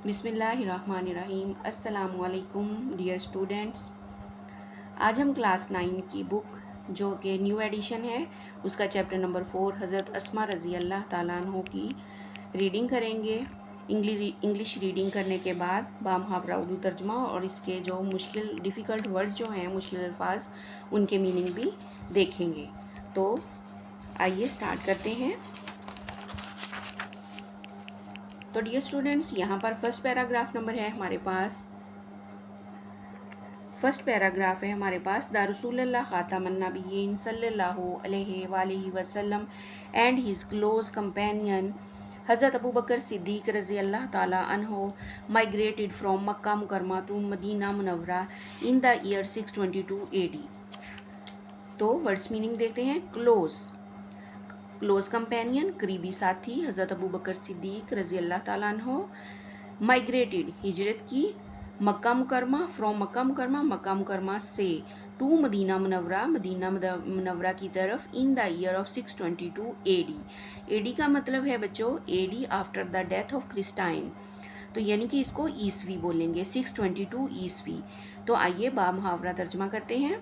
بسم اللہ الرحمن الرحیم۔ السلام علیکم ڈیئر اسٹوڈنٹس، آج ہم کلاس 9 کی بک جو کہ نیو ایڈیشن ہے اس کا چیپٹر نمبر 4 حضرت اسماء رضی اللہ تعالیٰ عنہ کی ریڈنگ کریں گے۔ انگلش ریڈنگ کرنے کے بعد بامحاورہ اردو ترجمہ اور اس کے جو ڈیفیکلٹ ورڈز جو ہیں، مشکل الفاظ، ان کے میننگ بھی دیکھیں گے۔ تو آئیے سٹارٹ کرتے ہیں۔ تو ڈیئر اسٹوڈنٹس، یہاں پر فرسٹ پیراگراف نمبر ہے ہمارے پاس، فرسٹ پیراگراف ہے ہمارے پاس، دا رسول اللہ خاتم النبیین صلی اللہ علیہ وآلہ وسلم اینڈ ہز کلوز کمپینین حضرت ابو بکر صدیق رضی اللہ تعالیٰ عنہ migrated from مکہ مکرمہ to مدینہ منورہ in the year 622 AD۔ تو ورڈس میننگ دیکھتے ہیں۔ کلوز کمپینین، قریبی ساتھی، حضرت ابو بکر صدیق رضی اللہ تعالیٰ عنہ، مائگریٹڈ، ہجرت کی، مکہ مکرمہ، فرام مکہ مکرمہ سے، ٹو مدینہ منورہ کی طرف، ان دا ایئر آف 622 AD۔ AD کا مطلب ہے بچوں AD after the death of Christine, تو یعنی کہ اس کو عیسوی بولیں گے، 622 عیسوی۔ تو آئیے بامحاورہ ترجمہ کرتے ہیں۔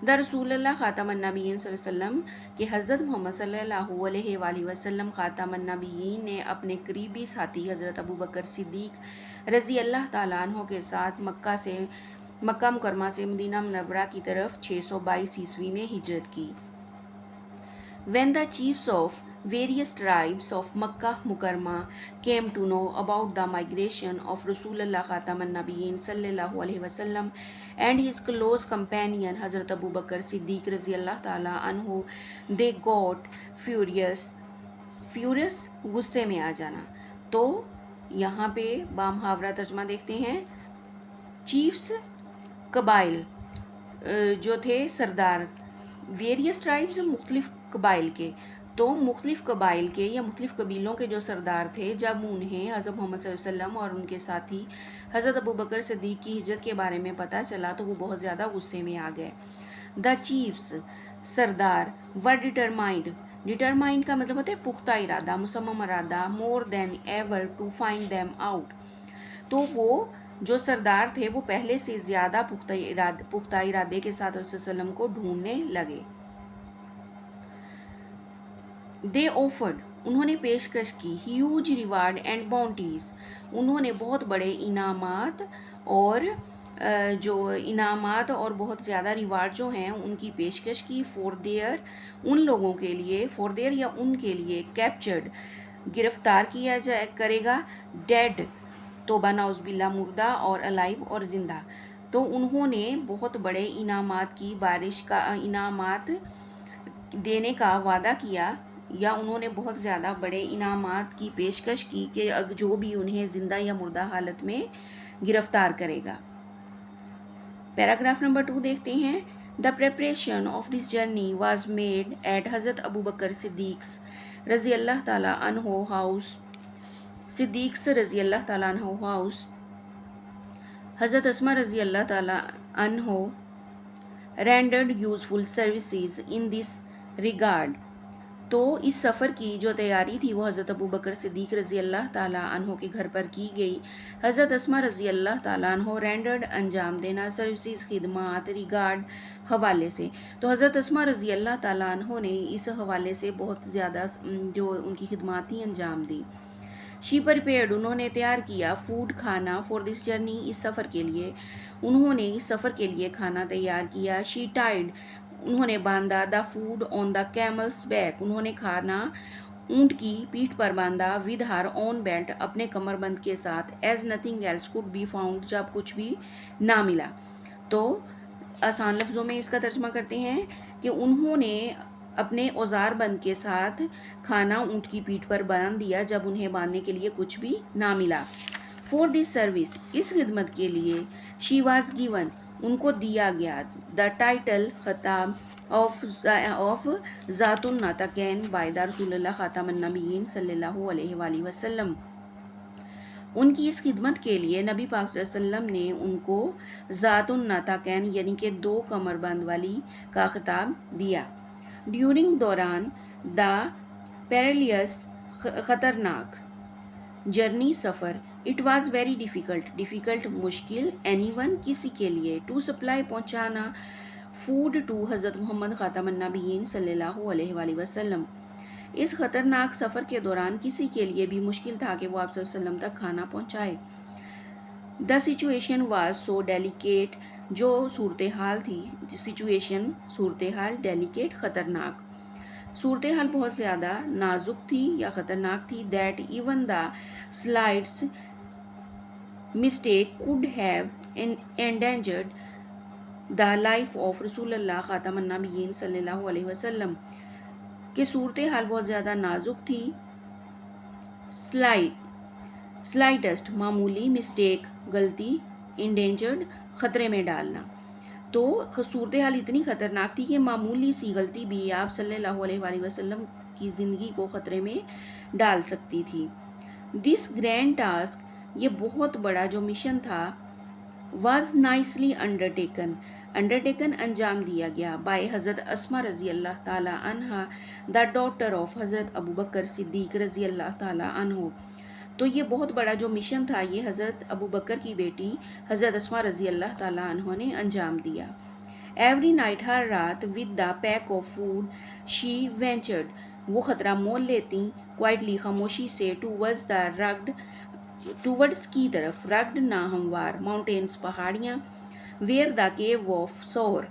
دا رسول اللہ خاتم النبیین صلی اللہ علیہ وسلم کہ حضرت محمد صلی اللہ علیہ وآلہ وسلم خاتم النبیین نے اپنے قریبی ساتھی حضرت ابو بکر صدیق رضی اللہ تعالیٰ عنہ کے ساتھ مکہ مکرمہ سے مدینہ منورہ کی طرف 622 عیسوی میں ہجرت کی۔ When the chiefs of various tribes of Makkah Mukarramah came to know about the migration of Rasulullah Khatam an-Nabiyyin sallallahu alaihi wasallam and his close companion Hazrat Abu Bakr Siddiq radiyallahu ta'ala anhu, they got furious غصے میں آ جانا۔ تو یہاں پہ بامحاورہ ترجمہ دیکھتے ہیں۔ Chiefs قبائل جو تھے، سردار، ویریس ٹرائبز مختلف قبائل کے، تو مختلف قبائل کے یا مختلف قبیلوں کے جو سردار تھے، جب انہیں حضرت محمد صلی اللہ علیہ وسلم اور ان کے ساتھی حضرت ابو بکر صدیق کی ہجرت کے بارے میں پتہ چلا تو وہ بہت زیادہ غصے میں آ گئے۔ دا چیفز، سردار، ور ڈٹرمائنڈ کا مطلب ہوتا ہے پختہ ارادہ، مصمم ارادہ، more than ever to find them out. تو وہ جو سردار تھے وہ پہلے سے زیادہ پختہ ارادے کے ساتھ رسول صلی اللہ علیہ وسلم کو ڈھونڈنے لگے۔ دے آفرڈ، انہوں نے پیشکش کی، ہیوج ریوارڈ اینڈ باؤنٹیز، انہوں نے بہت بڑے انعامات اور بہت زیادہ ریوارڈ جو ہیں ان کی پیشکش کی، فور دیئر، ان لوگوں کے لیے، فور دیئر یا ان کے لیے، کیپچرڈ، گرفتار کیا کرے گا، ڈیڈ، توبہ نعوذ باللہ، مردہ، اور الائیو، اور زندہ۔ تو انہوں نے بہت بڑے انعامات دینے کا وعدہ کیا، یا انہوں نے بہت زیادہ بڑے انعامات کی پیشکش کی کہ جو بھی انہیں زندہ یا مردہ حالت میں گرفتار کرے گا۔ پیراگراف نمبر 2 دیکھتے ہیں۔ The preparation of this journey was made at حضرت ابو بکر صدیق رضی اللہ تعالیٰ عنہ ہاؤس، حضرت اسماء رضی اللہ تعالیٰ عنہ rendered useful services in this regard. تو اس سفر کی جو تیاری تھی وہ حضرت ابو بکر صدیق رضی اللہ تعالیٰ عنہ کے گھر پر کی گئی۔ حضرت اسماء رضی اللہ تعالیٰ عنہ، رینڈرڈ انجام دینا، سروسز خدمات، ریگارڈ حوالے سے، تو حضرت اسماء رضی اللہ تعالیٰ عنہ نے اس حوالے سے بہت زیادہ جو ان کی خدمات تھیں انجام دی۔ شی پریپیئرڈ، انہوں نے تیار کیا، فوڈ، کھانا، فار دس جرنی، اس سفر کے لیے، انہوں نے اس سفر کے لیے کھانا تیار کیا۔ شی ٹائڈ، انہوں نے باندھا، the food on the camels back, انہوں نے کھانا اونٹ کی پیٹھ پر باندھا، ود ہر اون بیلٹ، اپنے کمر بند کے ساتھ، as nothing else could be found, جب کچھ بھی نہ ملا۔ تو آسان لفظوں میں اس کا ترجمہ کرتے ہیں کہ انہوں نے اپنے اوزار بند کے ساتھ کھانا اونٹ کی پیٹھ پر باندھ دیا جب انہیں باندھنے کے لیے کچھ بھی نہ ملا۔ فور دس سروس، اس خدمت کے لیے، شی واز گیون، ان کو دیا گیا، دا ٹائٹل، خطاب، آف ذات النطقین، بائی دا رسول اللہ خاتم النبیین صلی اللہ علیہ وآلہ وسلم۔ ان کی اس خدمت کے لیے نبی پاک صلی اللہ علیہ وسلم نے ان کو ذات النطقین یعنی کہ 2 کمر بند والی کا خطاب دیا۔ ڈیورنگ، دوران، دا پیریلیس، خطرناک، جرنی سفر. اٹ واز ویری ڈیفیکلٹ مشکل. اینی ون کسی کے لیے. ٹو سپلائی پہنچانا فوڈ ٹو حضرت محمد خاتم النبیین صلی اللہ علیہ وآلہ وسلم. اس خطرناک سفر کے دوران کسی کے لیے بھی مشکل تھا کہ وہ آپ صلی اللہ علیہ وسلم تک کھانا پہنچائے. The situation was so delicate. جو صورتحال تھی, سچویشن صورتحال, ڈیلیکیٹ خطرناک. صورتحال بہت زیادہ نازک تھی یا خطرناک تھی. That even the سلائٹس mistake could have endangered the life of رسول اللہ خاتم النبیین صلی اللہ علیہ وسلم. کہ صورتحال بہت زیادہ نازک تھی. سلائٹسٹ معمولی, مسٹیک غلطی, انڈینجرڈ خطرے میں ڈالنا. تو صورتحال اتنی خطرناک تھی کہ معمولی سی غلطی بھی آپ صلی اللہ علیہ وآلہ وسلم کی زندگی کو خطرے میں ڈال سکتی تھی. دس گرینڈ ٹاسک, یہ بہت بڑا جو مشن تھا, واز نائسلی انڈرٹیکن انجام دیا گیا, بائی حضرت اسما رضی اللہ تعالیٰ عنہ, دا ڈاٹر آف حضرت ابو بکر صدیق رضی اللہ تعالیٰ عنہ. تو یہ بہت بڑا جو مشن تھا یہ حضرت ابو بکر کی بیٹی حضرت اسما رضی اللہ تعالیٰ عنہ نے انجام دیا. ایوری نائٹ, ہر رات, with the pack of food she ventured, وہ خطرہ مول لیتی, کوائٹلی خاموشی سے, ٹوورڈس کی طرف, رگڈ ناہموار, ماؤنٹینس پہاڑیاں, ویئر دا کیو آف سور.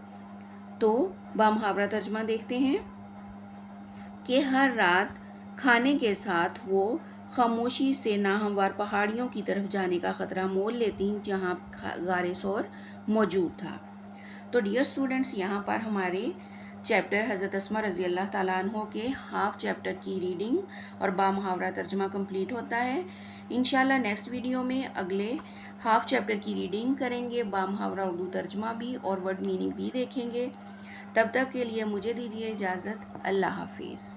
تو بامحاورہ ترجمہ دیکھتے ہیں کہ ہر رات کھانے کے ساتھ وہ خاموشی سے ناہموار پہاڑیوں کی طرف جانے کا خطرہ مول لیتی جہاں غار سور موجود تھا. تو ڈیئر اسٹوڈنٹس, یہاں پر ہمارے چیپٹر حضرت اسما رضی اللہ تعالیٰ عنہ کے ہاف چیپٹر کی ریڈنگ اور بامحاورہ ترجمہ کمپلیٹ ہوتا ہے. انشاءاللہ نیکسٹ ویڈیو میں اگلے ہاف چیپٹر کی ریڈنگ کریں گے, بامحاورہ اردو ترجمہ بھی اور ورڈ میننگ بھی دیکھیں گے. تب تک کے لیے مجھے دیجیے اجازت. اللہ حافظ.